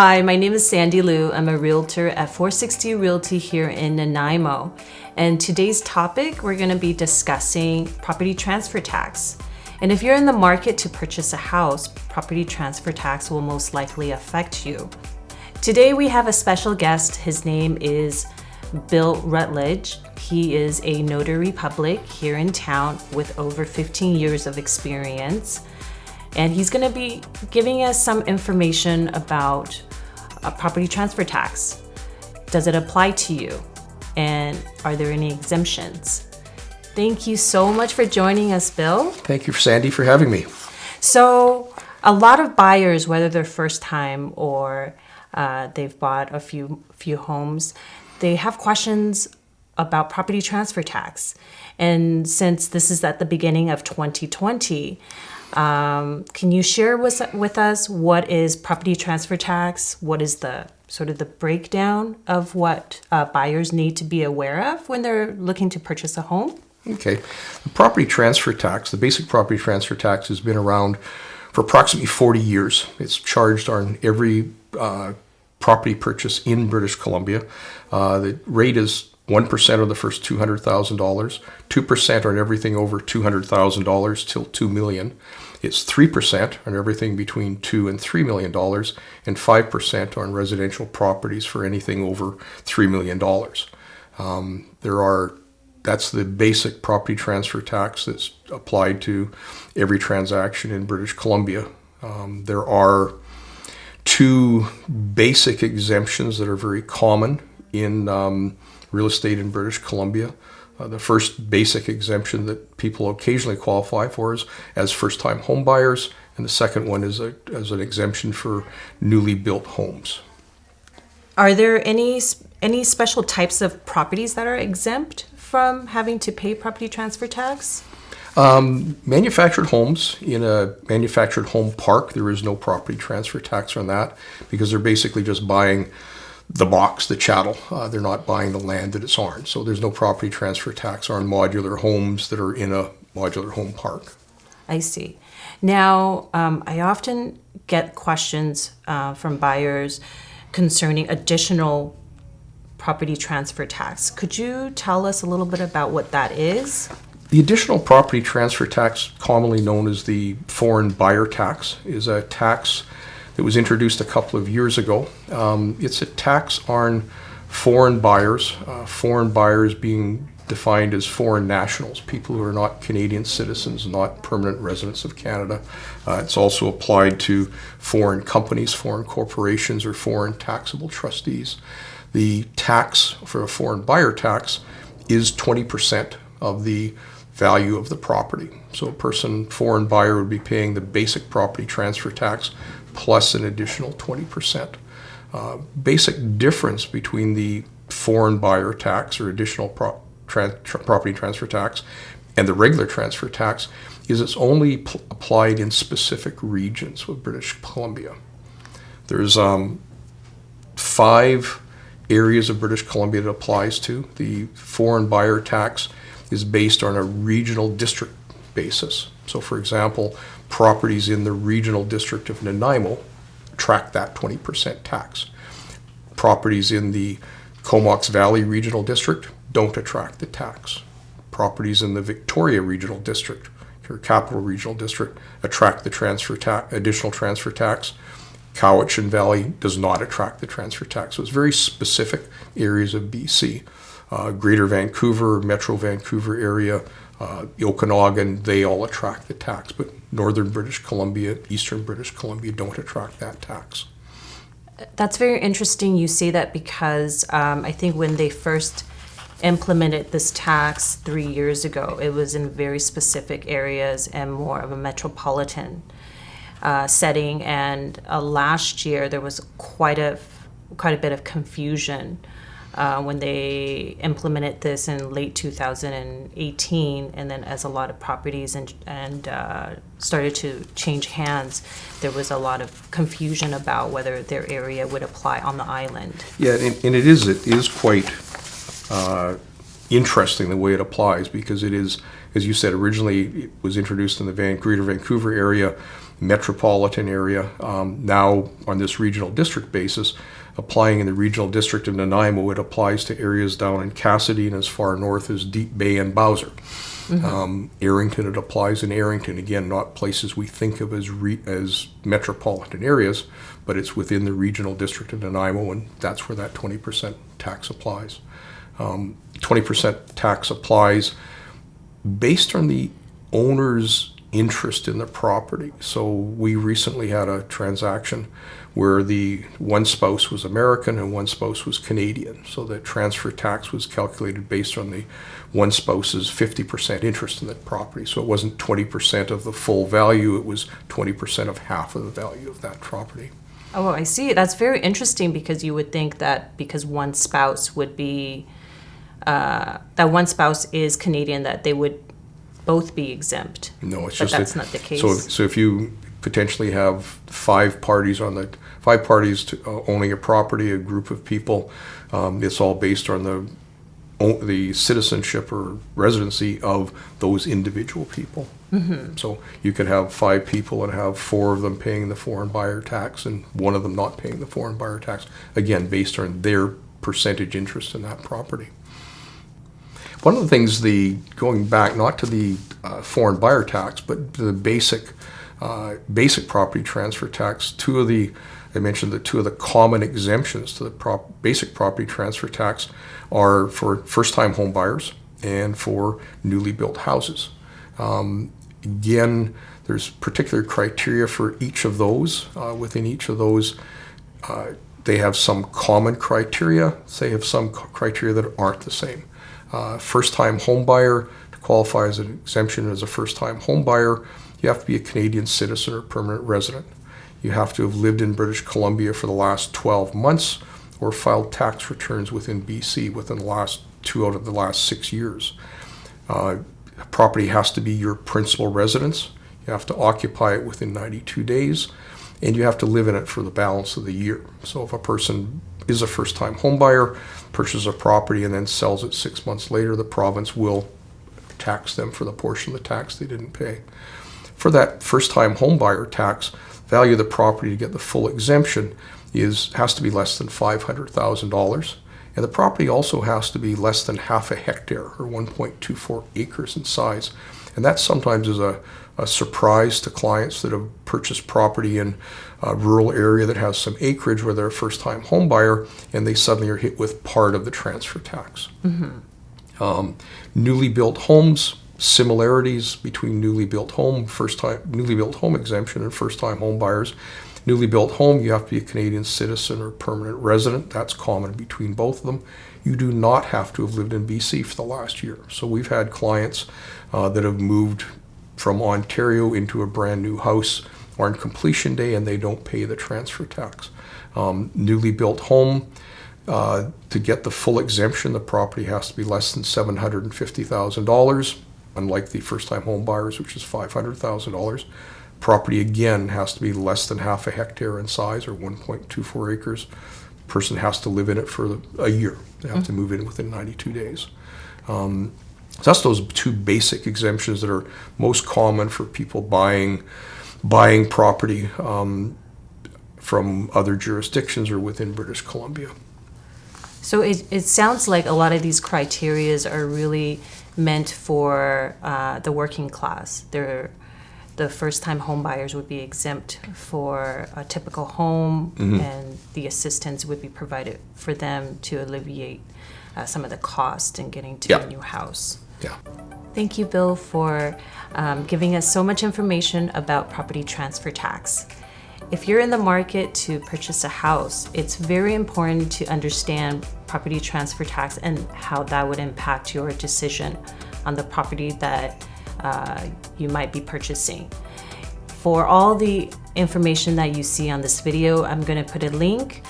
Hi, my name is Sandy Liu. I'm a realtor at 460 Realty here in Nanaimo. And today's topic, we're going to be discussing property transfer tax. And if you're in the market to purchase a house, property transfer tax will most likely affect you. Today we have a special guest. His name is Bill Rutledge. He is a Notary Public here in town with over 15 years of experience. And he's going to be giving us some information about property transfer tax. Does it apply to you? And are there any exemptions? Thank you so much for joining us, Bill. Thank you, Sandy, for having me. So a lot of buyers, whether they're first time or they've bought a few homes, they have questions about property transfer tax. And since this is at the beginning of 2020, can you share with us what is property transfer tax? What is the sort of the breakdown of what buyers need to be aware of when they're looking to purchase a home? Okay. The property transfer tax, the basic property transfer tax, has been around for approximately 40 years. It's charged on every property purchase in British Columbia. The rate is 1% on the first $200,000, 2% on everything over $200,000 till $2 million. It's 3% on everything between $2 and $3 million, and 5% on residential properties for anything over $3 million. That's the basic property transfer tax that's applied to every transaction in British Columbia. There are two basic exemptions that are very common in real estate in British Columbia. The first basic exemption that people occasionally qualify for is as first-time home buyers, and the second one is as an exemption for newly built homes. Are there any special types of properties that are exempt from having to pay property transfer tax? Manufactured homes. In a manufactured home park, there is no property transfer tax on that because they're basically just buying the box, the chattel. They're not buying the land that it's on. So there's no property transfer tax on modular homes that are in a modular home park. I see. Now, I often get questions from buyers concerning additional property transfer tax. Could you tell us a little bit about what that is? The additional property transfer tax, commonly known as the foreign buyer tax, is a tax that was introduced a couple of years ago. It's a tax on foreign buyers being defined as foreign nationals, people who are not Canadian citizens, not permanent residents of Canada. It's also applied to foreign companies, foreign corporations, or foreign taxable trustees. The tax for a foreign buyer tax is 20% of the value of the property. So a foreign buyer would be paying the basic property transfer tax plus an additional 20%. Basic difference between the foreign buyer tax or additional property transfer tax and the regular transfer tax is it's only applied in specific regions with British Columbia. There's 5 areas of British Columbia it applies to. The foreign buyer tax is based on a regional district basis. So for example, properties in the regional district of Nanaimo attract that 20% tax. Properties in the Comox Valley Regional District don't attract the tax. Properties in the Victoria Regional District, or Capital Regional District, attract the additional transfer tax. Cowichan Valley does not attract the transfer tax. So it's very specific areas of BC. Greater Vancouver, Metro Vancouver area, Okanagan, they all attract the tax, but Northern British Columbia, Eastern British Columbia don't attract that tax. That's very interesting you say that because I think when they first implemented this tax 3 years ago, it was in very specific areas and more of a metropolitan setting. And last year there was quite a bit of confusion when they implemented this in late 2018, and then as a lot of properties and started to change hands, there was a lot of confusion about whether their area would apply on the island. Yeah, and it is quite interesting the way it applies, because it is, as you said, originally it was introduced in the Greater Vancouver area, metropolitan area. Now, on this regional district basis, applying in the regional district of Nanaimo, it applies to areas down in Cassidy and as far north as Deep Bay and Bowser. Arrington, it applies in Arrington. Again, not places we think of as metropolitan areas, but it's within the regional district of Nanaimo, and that's where that 20% tax applies. 20% tax applies based on the owner's interest in the property. So we recently had a transaction where the one spouse was American and one spouse was Canadian. So the transfer tax was calculated based on the one spouse's 50% interest in the property. So it wasn't 20% of the full value, it was 20% of half of the value of that property. Oh, I see. That's very interesting, because you would think that because one spouse would be, that one spouse is Canadian, that they would both be exempt. No, it's but just that's not the case. So if you potentially have five parties to owning a property, a group of people, it's all based on the citizenship or residency of those individual people. So you could have 5 people and have 4 of them paying the foreign buyer tax and one of them not paying the foreign buyer tax, again based on their percentage interest in that property. One of the things, going back not to the foreign buyer tax, but the basic property transfer tax, I mentioned that 2 of the common exemptions to the basic property transfer tax are for first-time home buyers and for newly built houses. Again, there's particular criteria for each of those. Within each of those, they have some common criteria. They have some criteria that aren't the same. First-time home buyer, to qualify as an exemption as a first-time home buyer, you have to be a Canadian citizen or permanent resident. You have to have lived in British Columbia for the last 12 months or filed tax returns within BC within the last 2 out of the last 6 years. Property has to be your principal residence. You have to occupy it within 92 days, and you have to live in it for the balance of the year. So if a person is a first-time home buyer, purchases a property and then sells it 6 months later, the province will tax them for the portion of the tax they didn't pay. For that first-time home buyer tax, value of the property to get the full exemption has to be less than $500,000. And the property also has to be less than half a hectare, or 1.24 acres in size. And that sometimes is a surprise to clients that have purchased property in a rural area that has some acreage where they're a first-time home buyer, and they suddenly are hit with part of the transfer tax. Newly built homes, similarities between newly built home exemption and first-time home buyers. Newly built home, you have to be a Canadian citizen or permanent resident. That's common between both of them. You do not have to have lived in BC for the last year. So we've had clients that have moved from Ontario into a brand new house on completion day, and they don't pay the transfer tax. Newly built home, to get the full exemption, the property has to be less than $750,000, unlike the first-time home buyers, which is $500,000. Property, again, has to be less than half a hectare in size, or 1.24 acres. Person has to live in it for a year. They have to move in within 92 days. So that's those 2 basic exemptions that are most common for people buying property from other jurisdictions or within British Columbia. So it sounds like a lot of these criterias are really meant for the working class. The first-time home buyers would be exempt for a typical home, and the assistance would be provided for them to alleviate some of the cost in getting to a new house. Yeah. Thank you, Bill, for giving us so much information about property transfer tax. If you're in the market to purchase a house, it's very important to understand property transfer tax and how that would impact your decision on the property that you might be purchasing. For all the information that you see on this video, I'm going to put a link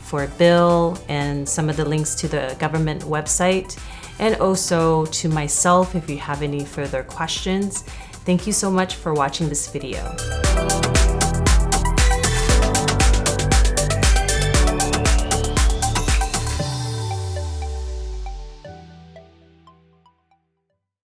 for Bill and some of the links to the government website, and also to myself if you have any further questions. Thank you so much for watching this video.